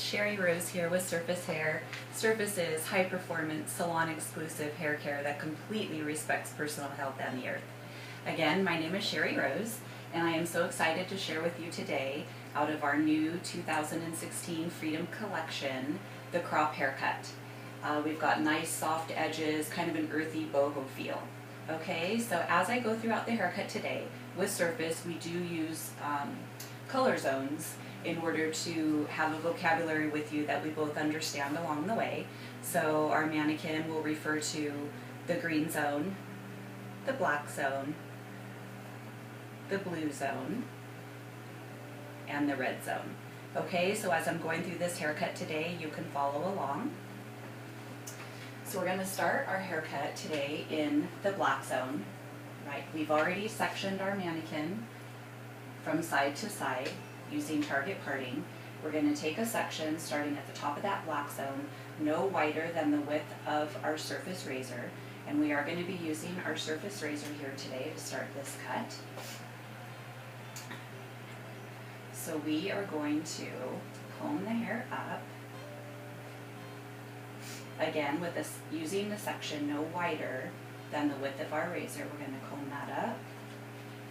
Sherry Rose here with Surface Hair. Surface is high-performance, salon-exclusive hair care that completely respects personal health and the earth. Again, my name is Sherry Rose, and I am so excited to share with you today out of our new 2016 Freedom Collection, the crop haircut. We've got nice soft edges, kind of an earthy boho feel. Okay, so as I go throughout the haircut today, with Surface we do use color zones in order to have a vocabulary with you that we both understand along the way. So our mannequin will refer to the green zone, the black zone, the blue zone, and the red zone. Okay, so as I'm going through this haircut today, you can follow along. So we're going to start our haircut today in the black zone. Right, we've already sectioned our mannequin from side to side using target parting. We're going to take a section starting at the top of that black zone, no wider than the width of our surface razor, and we are going to be using our surface razor here today to start this cut. So we are going to comb the hair up. Again, with this, using the section no wider than the width of our razor, we're going to comb that up.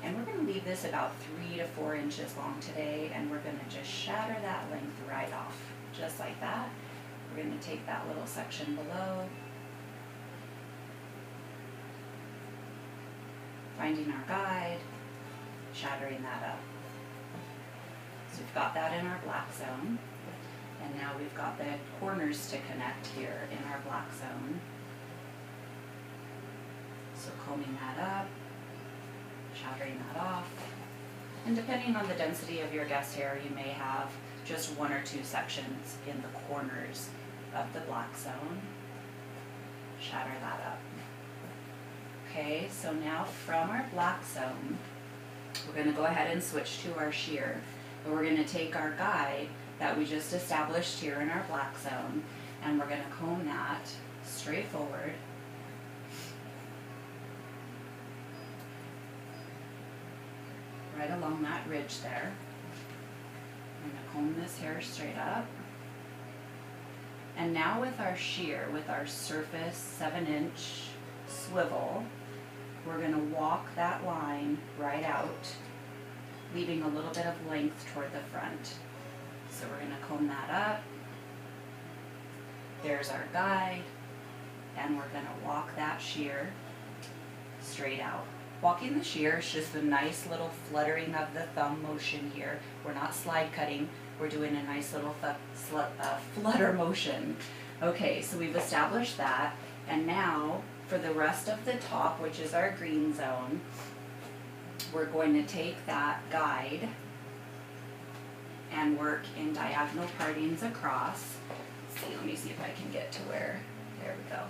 And we're going to leave this about 3 to 4 inches long today, and we're going to just shatter that length right off, just like that. We're going to take that little section below, finding our guide, shattering that up. So we've got that in our black zone, and now we've got the corners to connect here in our black zone. So combing that up, shattering that off, and depending on the density of your guest hair, you may have just 1 or 2 sections in the corners of the black zone. Shatter that up. Okay, so now from our black zone, we're going to go ahead and switch to our shear, and we're going to take our guide that we just established here in our black zone, and we're going to comb that straight forward. Right along that ridge there. I'm going to comb this hair straight up. And now with our shear, with our surface 7-inch swivel, we're going to walk that line right out, leaving a little bit of length toward the front. So we're going to comb that up. There's our guide, and we're going to walk that shear straight out. Walking the shear is just a nice little fluttering of the thumb motion here. We're not slide cutting, we're doing a nice little flutter motion. Okay, so we've established that, and now for the rest of the top, which is our green zone, we're going to take that guide and work in diagonal partings across. Let's see, let me see if I can get to where, there we go.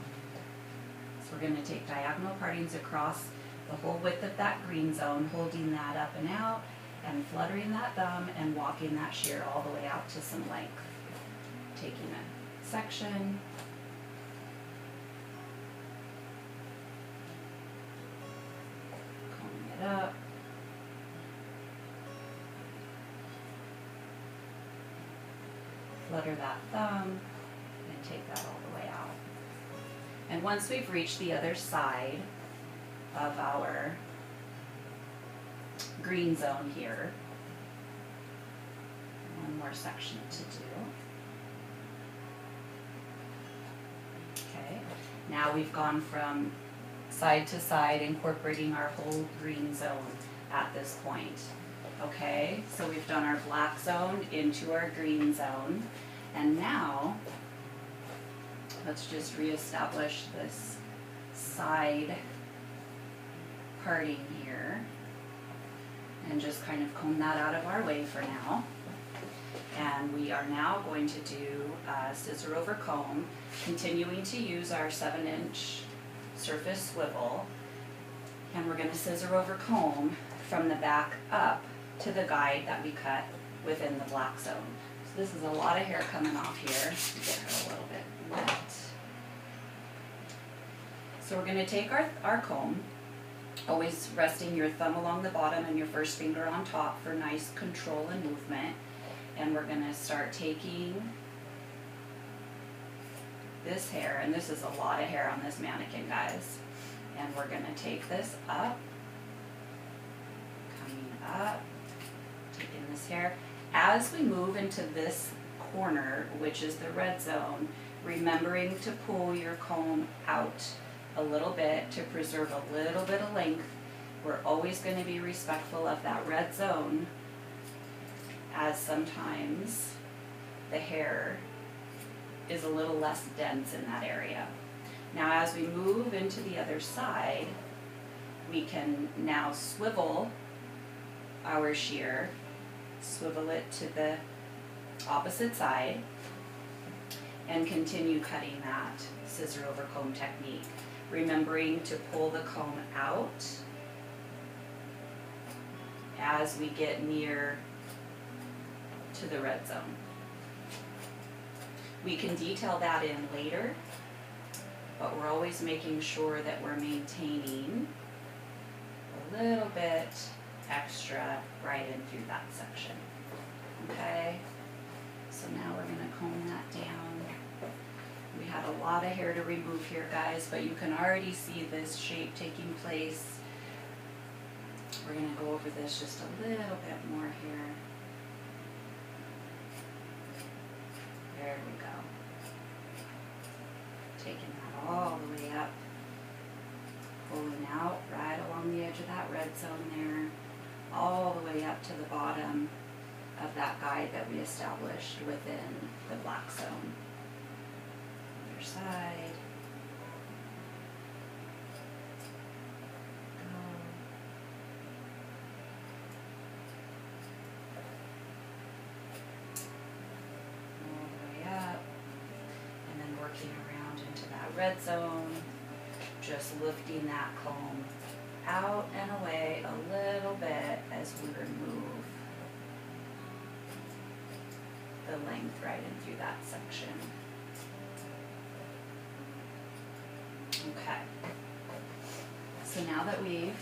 So we're going to take diagonal partings across the whole width of that green zone, holding that up and out, and fluttering that thumb and walking that shear all the way out to some length. Taking a section, combing it up, flutter that thumb, and take that all the way out. And once we've reached the other side of our green zone here, one more section to do. Okay, now we've gone from side to side, incorporating our whole green zone at this point. Okay, so we've done our black zone into our green zone, and now let's just reestablish this side parting here and just kind of comb that out of our way for now. And we are now going to do scissor over comb, continuing to use our 7-inch surface swivel, and we're going to scissor over comb from the back up to the guide that we cut within the black zone. So this is a lot of hair coming off here. Get her a little bit wet. So we're going to take our comb, always resting your thumb along the bottom and your first finger on top for nice control and movement. And we're going to start taking this hair, and this is a lot of hair on this mannequin, guys, and we're gonna take this up, coming up, taking this hair. As we move into this corner, which is the red zone, remembering to pull your comb out a little bit to preserve a little bit of length. We're always going to be respectful of that red zone, as sometimes the hair is a little less dense in that area. Now as we move into the other side, we can now swivel our shear, swivel it to the opposite side, and continue cutting that scissor over comb technique, remembering to pull the comb out as we get near to the red zone. We can detail that in later, but we're always making sure that we're maintaining a little bit extra right in through that section. Okay, so now we're going to comb that down. We had a lot of hair to remove here, guys, but you can already see this shape taking place. We're going to go over this just a little bit more here. There we go. Taking that all the way up, pulling out right along the edge of that red zone there, all the way up to the bottom of that guide that we established within the black zone. Other side. Go. All the way up. And then working around into that red zone. Just lifting that comb out and away a little bit as we remove the length right in through that section. Okay, so now that we've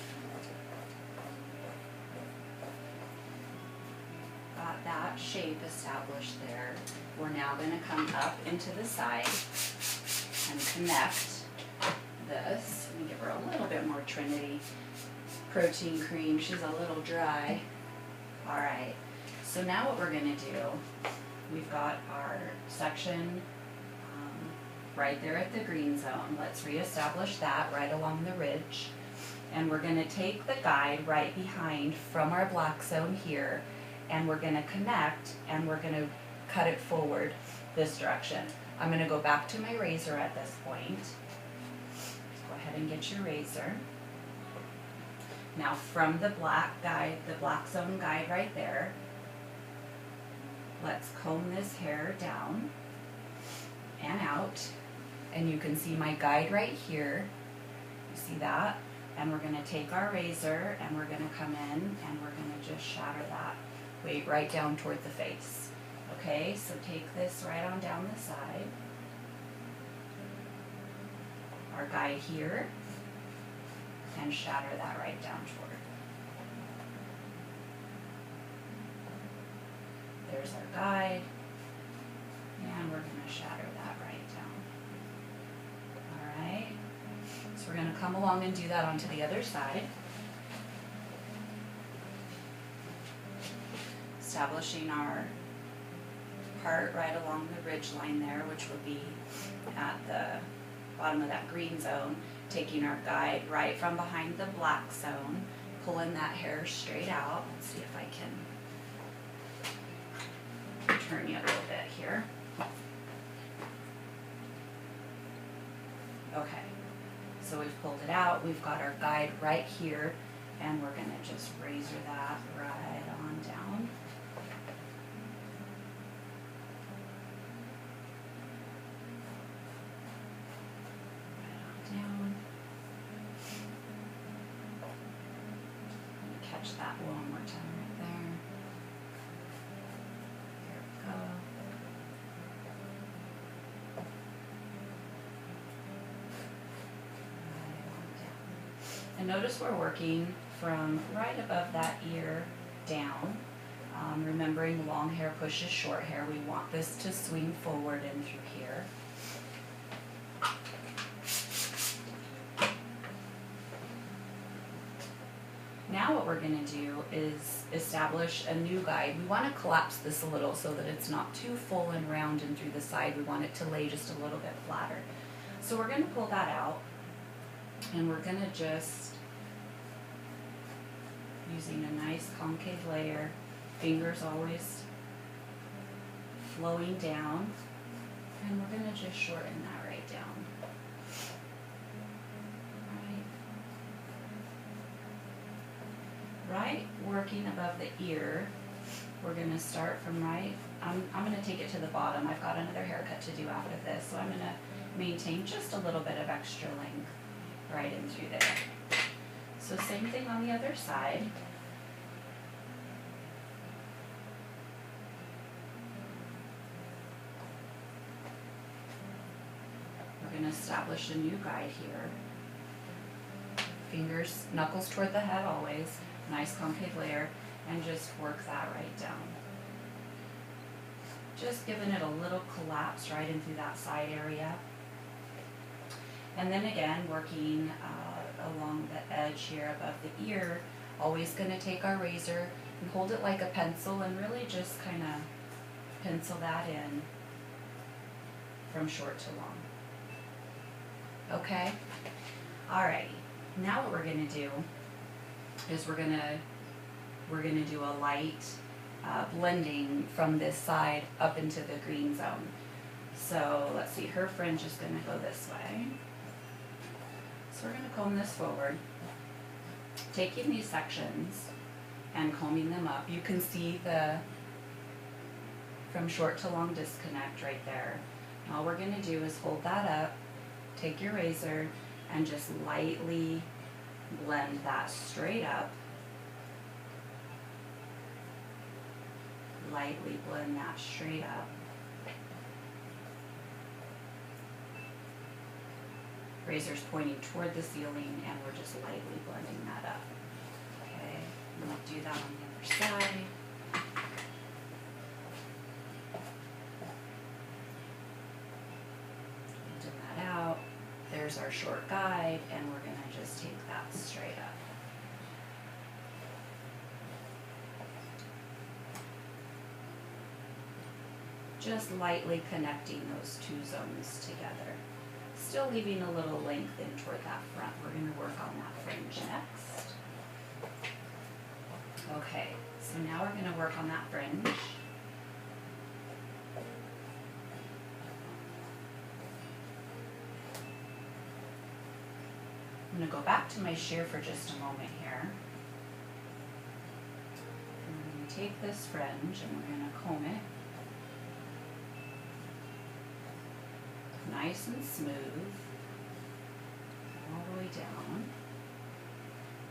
got that shape established there, we're now going to come up into the side and connect this. Let me give her a little bit more Trinity protein cream. She's a little dry. All right, so now what we're going to do, we've got our section right there at the green zone. Let's reestablish that right along the ridge. And we're going to take the guide right behind from our black zone here, and we're going to connect, and we're going to cut it forward this direction. I'm going to go back to my razor at this point. Go ahead and get your razor. Now from the black guide, the black zone guide right there, let's comb this hair down and out. And you can see my guide right here. You see that? And we're going to take our razor and we're going to come in and we're going to just shatter that way right down toward the face. Okay, so take this right on down the side. Our guide here, and shatter that right down toward. There's our guide, and we're going to shatter that right down. All right, so we're going to come along and do that onto the other side. Establishing our part right along the ridge line there, which will be at the bottom of that green zone, taking our guide right from behind the black zone, pulling that hair straight out. Let's see if I can turn you a little bit here. Okay, so we've pulled it out, we've got our guide right here, and we're going to just razor that right on down. Catch that one more time right there. There we go. Right on down. And notice we're working from right above that ear down. Remembering long hair pushes short hair. We want this to swing forward in through here. now what we're going to do is establish a new guide. We want to collapse this a little so that it's not too full and round and through the side. We want it to lay just a little bit flatter. So we're going to pull that out, and we're going to just, using a nice concave layer, fingers always flowing down, and we're going to just shorten that right down. Right working above the ear, we're going to start from I'm going to take it to the bottom. I've got another haircut to do after this, so I'm going to maintain just a little bit of extra length right in through there. So same thing on the other side. We're going to establish a new guide here. Fingers, knuckles toward the head always. Nice concave layer, and just work that right down. Just giving it a little collapse right in through that side area. And then again, working along the edge here above the ear, always going to take our razor and hold it like a pencil and really just kind of pencil that in from short to long. Okay? Alrighty. Now what we're going to do is we're gonna do a light blending from this side up into the green zone. So let's see, her fringe is gonna go this way. So we're gonna comb this forward, taking these sections and combing them up. You can see the from short to long disconnect right there. And all we're gonna do is hold that up, take your razor, and just lightly blend that straight up. Lightly blend that straight up. Razor's pointing toward the ceiling, and we're just lightly blending that up. Okay, and we'll do that on the other side. Blend that out. There's our short guide, and we're going to just take that straight up. Just lightly connecting those two zones together. Still leaving a little length in toward that front. We're going to work on that fringe next. Okay, so now we're going to work on that fringe. I'm going to go back to my shear for just a moment here. And we're going to take this fringe and we're going to comb it nice and smooth all the way down.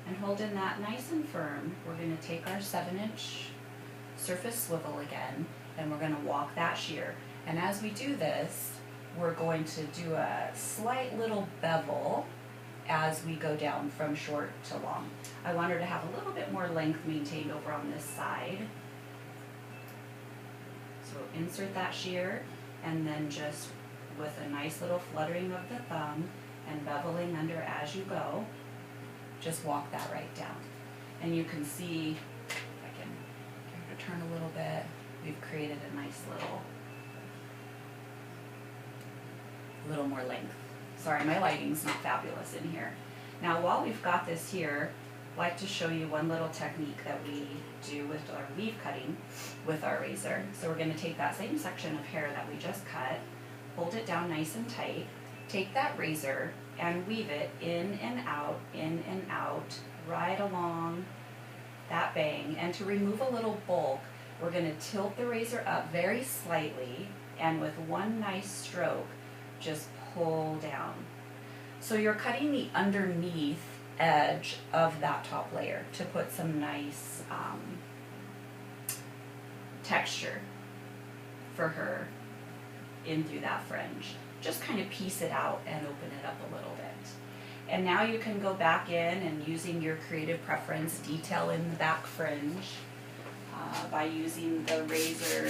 And holding that nice and firm, we're going to take our 7-inch surface swivel again, and we're going to walk that shear. And as we do this, we're going to do a slight little bevel as we go down from short to long. I want her to have a little bit more length maintained over on this side. So insert that shear, and then just with a nice little fluttering of the thumb and beveling under as you go, just walk that right down. And you can see, if I can get her to turn a little bit, we've created a nice little more length. Sorry, my lighting's not fabulous in here. Now, while we've got this here, I'd like to show you one little technique that we do with our weave cutting with our razor. So we're going to take that same section of hair that we just cut, hold it down nice and tight, take that razor and weave it in and out, right along that bang. And to remove a little bulk, we're going to tilt the razor up very slightly, and with one nice stroke, just pull down. So you're cutting the underneath edge of that top layer to put some nice texture for her in through that fringe. Just kind of piece it out and open it up a little bit. And now you can go back in and, using your creative preference, detail in the back fringe by using the razor